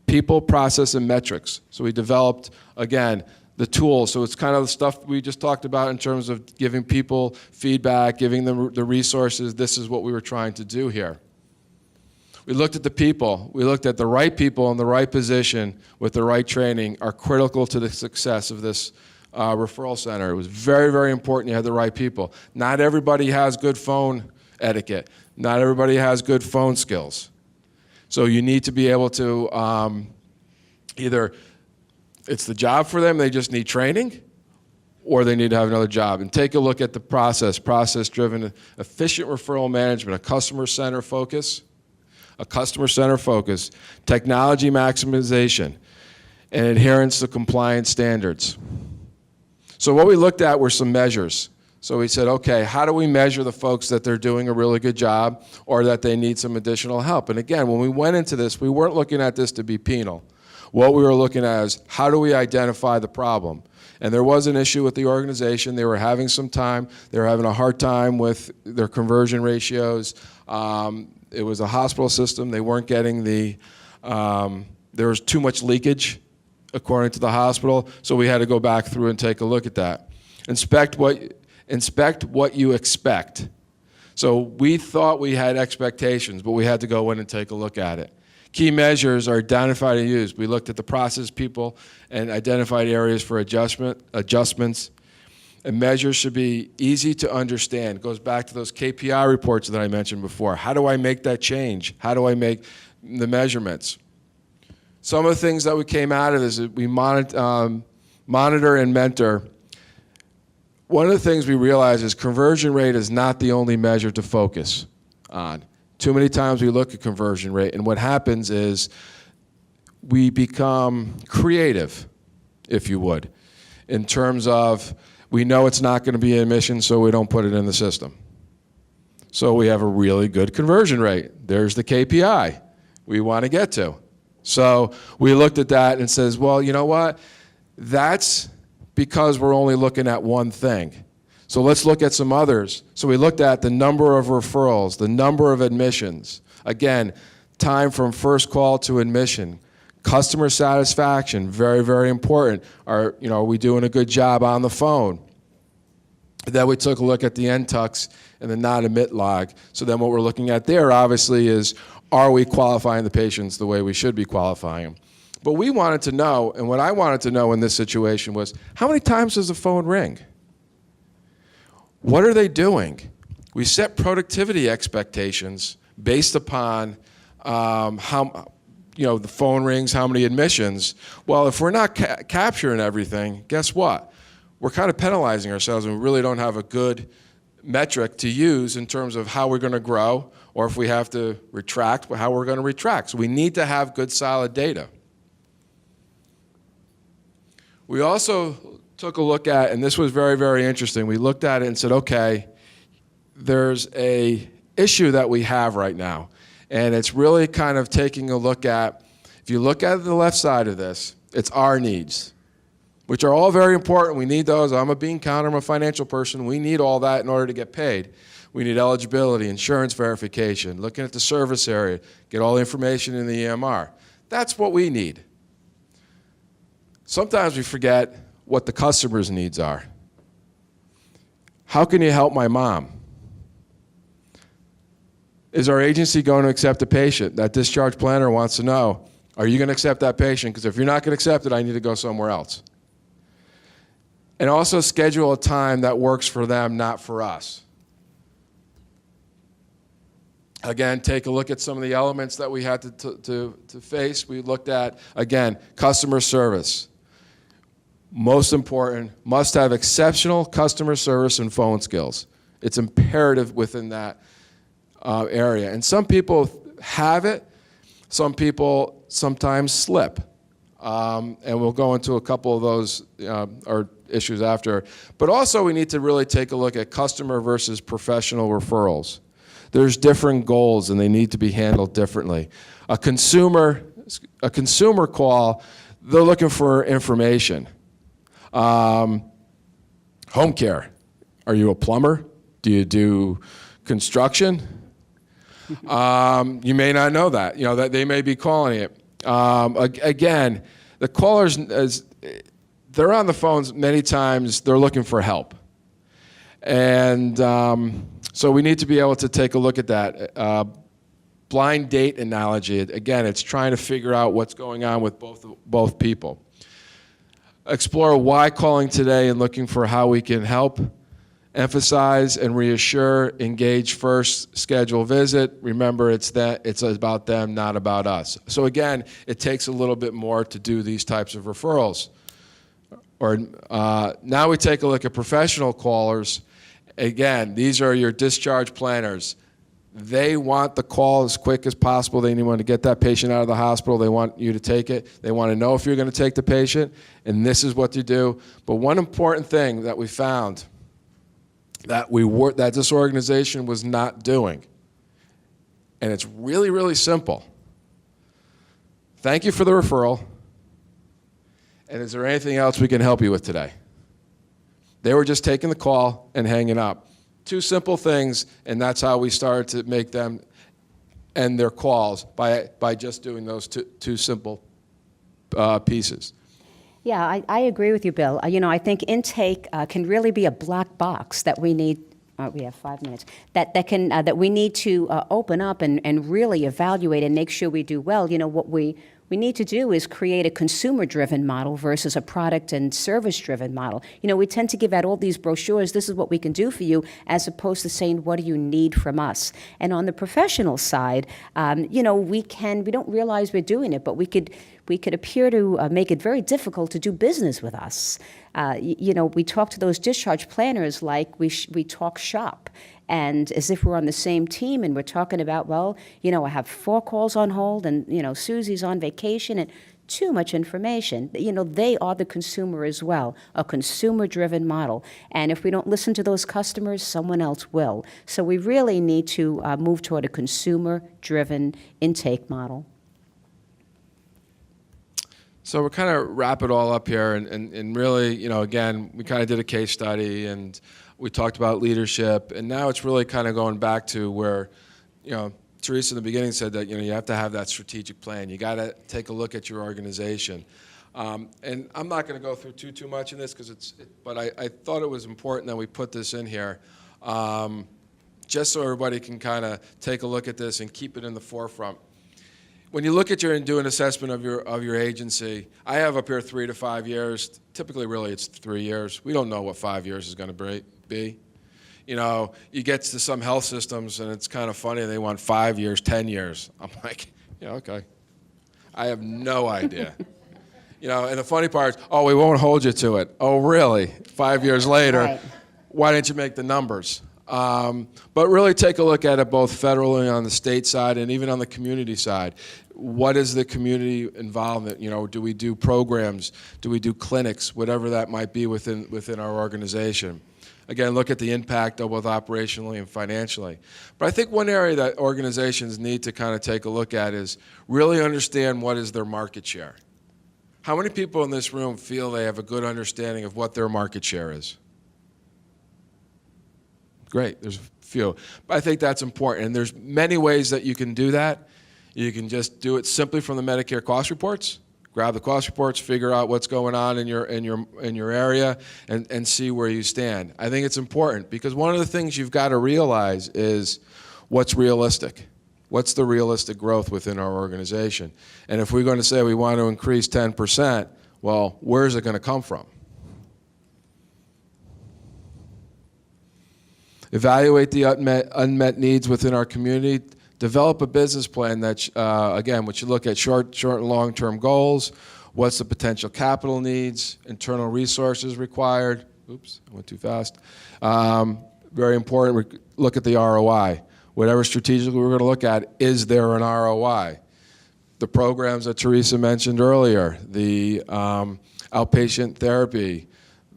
S3: people, process, and metrics. So we developed, again, the tools. So it's kind of the stuff we just talked about in terms of giving people feedback, giving them the resources. This is what we were trying to do here. We looked at the people. We looked at the right people in the right position with the right training are critical to the success of this referral center. It was very, very important you had the right people. Not everybody has good phone etiquette. Not everybody has good phone skills. So you need to be able to either it's the job for them, they just need training, or they need to have another job. And take a look at the process-driven, efficient referral management, a customer-centered focus, technology maximization, and adherence to compliance standards. So what we looked at were some measures. So we said, okay, how do we measure the folks that they're doing a really good job or that they need some additional help? And again, when we went into this, we weren't looking at this to be penal. What we were looking at is how do we identify the problem? And there was an issue with the organization. They were having some time. They were having a hard time with their conversion ratios. It was a hospital system. They weren't getting there was too much leakage according to the hospital. So we had to go back through and take a look at that. Inspect what you expect. So we thought we had expectations, but we had to go in and take a look at it. Key measures are identified and used. We looked at the process people and identified areas for adjustments. And measures should be easy to understand. It goes back to those KPI reports that I mentioned before. How do I make that change? How do I make the measurements? Some of the things that we came out of is that we monitor and mentor. One of the things we realize is conversion rate is not the only measure to focus on. Too many times we look at conversion rate, and what happens is we become creative, if you would, in terms of we know it's not going to be admission, so we don't put it in the system. So we have a really good conversion rate. There's the KPI we want to get to. So we looked at that and says, well, you know what? That's because we're only looking at one thing. So let's look at some others. So we looked at the number of referrals, the number of admissions. Again, time from first call to admission. Customer satisfaction, very, very important. Are we doing a good job on the phone? Then we took a look at the NTUCs and the non-admit log. So then what we're looking at there, obviously, is are we qualifying the patients the way we should be qualifying them? But we wanted to know, and what I wanted to know in this situation was, how many times does the phone ring? What are they doing? We set productivity expectations based upon how, the phone rings, how many admissions. Well, if we're not capturing everything, guess what? We're kind of penalizing ourselves, and we really don't have a good metric to use in terms of how we're going to grow, or if we have to retract, how we're going to retract. So we need to have good, solid data. We also took a look at, and this was very, very interesting, we looked at it and said, okay, there's a issue that we have right now, and it's really kind of taking a look at, if you look at the left side of this, it's our needs, which are all very important. We need those. I'm a bean counter, I'm a financial person. We need all that in order to get paid. We need eligibility, insurance verification, looking at the service area, get all the information in the EMR. That's what we need. Sometimes we forget what the customer's needs are. How can you help my mom? Is our agency going to accept a patient? That discharge planner wants to know, are you going to accept that patient? Because if you're not going to accept it, I need to go somewhere else. And also schedule a time that works for them, not for us. Again, take a look at some of the elements that we had to face. We looked at, again, customer service. Most important, must have exceptional customer service and phone skills. It's imperative within that area. And some people have it. Some people sometimes slip. And we'll go into a couple of those or issues after. But also we need to really take a look at customer versus professional referrals. There's different goals and they need to be handled differently. A consumer call, they're looking for information. Home care. Are you a plumber? Do you do construction? You may not know that. You know, that they may be calling it. Again, the callers, they're on the phones many times, they're looking for help. And so we need to be able to take a look at that. Blind date analogy, again, it's trying to figure out what's going on with both people. Explore why calling today and looking for how we can help. Emphasize and reassure, engage first, schedule visit. Remember, it's about them, not about us. So again, it takes a little bit more to do these types of referrals. Or now we take a look at professional callers. Again, these are your discharge planners. They want the call as quick as possible. They want to get that patient out of the hospital. They want you to take it. They want to know if you're going to take the patient, and this is what you do. But one important thing that we found that this organization was not doing, and it's really, really simple. Thank you for the referral, and is there anything else we can help you with today? They were just taking the call and hanging up. Two simple things, and that's how we started to make them end their calls, by just doing those two simple pieces.
S2: Yeah, I agree with you, Bill. You know, I think intake can really be a black box that we need. We have 5 minutes. That we need to open up and really evaluate and make sure we do well. You know, what we need to do is create a consumer-driven model versus a product and service-driven model. You know, we tend to give out all these brochures, this is what we can do for you, as opposed to saying, what do you need from us? And on the professional side, you know, we don't realize we're doing it, but we could appear to make it very difficult to do business with us. You know, we talk to those discharge planners like we talk shop, and as if we're on the same team, and we're talking about, well, you know, I have 4 calls on hold, and, you know, Susie's on vacation, and too much information. You know, they are the consumer as well, a consumer-driven model. And if we don't listen to those customers, someone else will. So we really need to move toward a consumer-driven intake model.
S3: So we're kind of wrap it all up here, and really, you know, again, we kind of did a case study, and we talked about leadership, and now it's really kind of going back to where, you know, Teresa in the beginning said that, you know, you have to have that strategic plan. You got to take a look at your organization. And I'm not going to go through too much in this, but I thought it was important that we put this in here, just so everybody can kind of take a look at this and keep it in the forefront. When you look at and do an assessment of your agency, I have up here 3 to 5 years. Typically, really, it's 3 years. We don't know what 5 years is going to be. You know, you get to some health systems, and it's kind of funny. They want 5 years, 10 years. I'm like, yeah, okay. I have no idea. You know, and the funny part is, oh, we won't hold you to it. Oh, really? 5 years later,
S2: Right.
S3: Why didn't you make the numbers? But really take a look at it both federally on the state side and even on the community side. What is the community involvement? You know, do we do programs? Do we do clinics? Whatever that might be within our organization. Again, look at the impact both operationally and financially. But I think one area that organizations need to kind of take a look at is really understand what is their market share. How many people in this room feel they have a good understanding of what their market share is? Great, there's a few. But I think that's important, and there's many ways that you can do that. You can just do it simply from the Medicare cost reports, grab the cost reports, figure out what's going on in your area, and see where you stand. I think it's important because one of the things you've got to realize is what's realistic. What's the realistic growth within our organization? And if we're going to say we want to increase 10%, well, where's it going to come from? Evaluate the unmet needs within our community. Develop a business plan that, again, which you look at short and long-term goals. What's the potential capital needs, internal resources required. Oops, I went too fast. Very important, look at the ROI. Whatever strategically we're going to look at, is there an ROI? The programs that Teresa mentioned earlier, the outpatient therapy,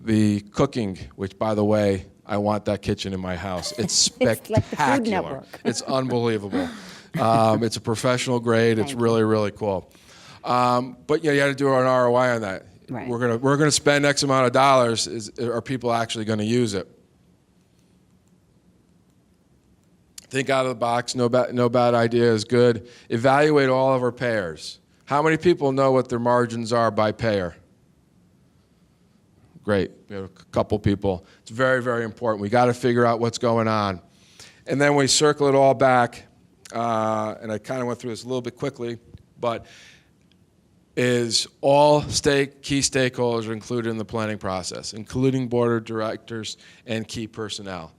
S3: the cooking, which, by the way, I want that kitchen in my house. It's spectacular.
S2: It's like the Food Network.
S3: It's unbelievable. It's a professional grade. It's really, really cool. But you got to do an ROI on that.
S2: Right.
S3: We're gonna spend X amount of dollars. Are people actually going to use it? Think out of the box. No bad idea is good. Evaluate all of our payers. How many people know what their margins are by payer? Great. We have a couple people. It's very, very important. We got to figure out what's going on. And then we circle it all back, and I kind of went through this a little bit quickly, but is all key stakeholders are included in the planning process, including board of directors and key personnel.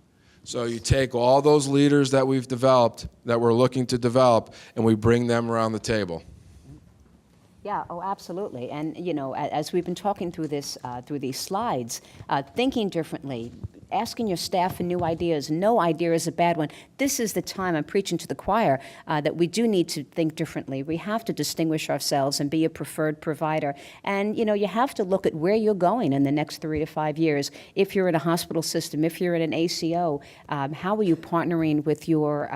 S3: So you take all those leaders that we've developed, that we're looking to develop, and we bring them around the table.
S2: Yeah, oh, absolutely. And, you know, as we've been talking through this, through these slides, thinking differently, asking your staff for new ideas. No idea is a bad one. This is the time, I'm preaching to the choir, that we do need to think differently. We have to distinguish ourselves and be a preferred provider. And, you know, you have to look at where you're going in the next 3 to 5 years. If you're in a hospital system, if you're in an ACO, how are you partnering with your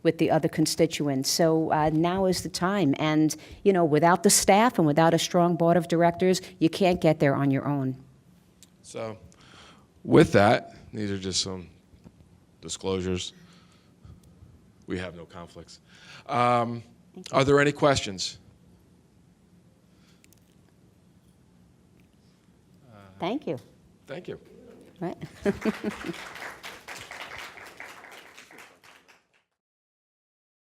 S2: with the other constituents? So now is the time. And, you know, without the staff and without a strong board of directors, you can't get there on your own.
S3: So with that, these are just some disclosures. We have no conflicts. Are there any questions?
S2: Thank you.
S3: Thank you.
S2: Right.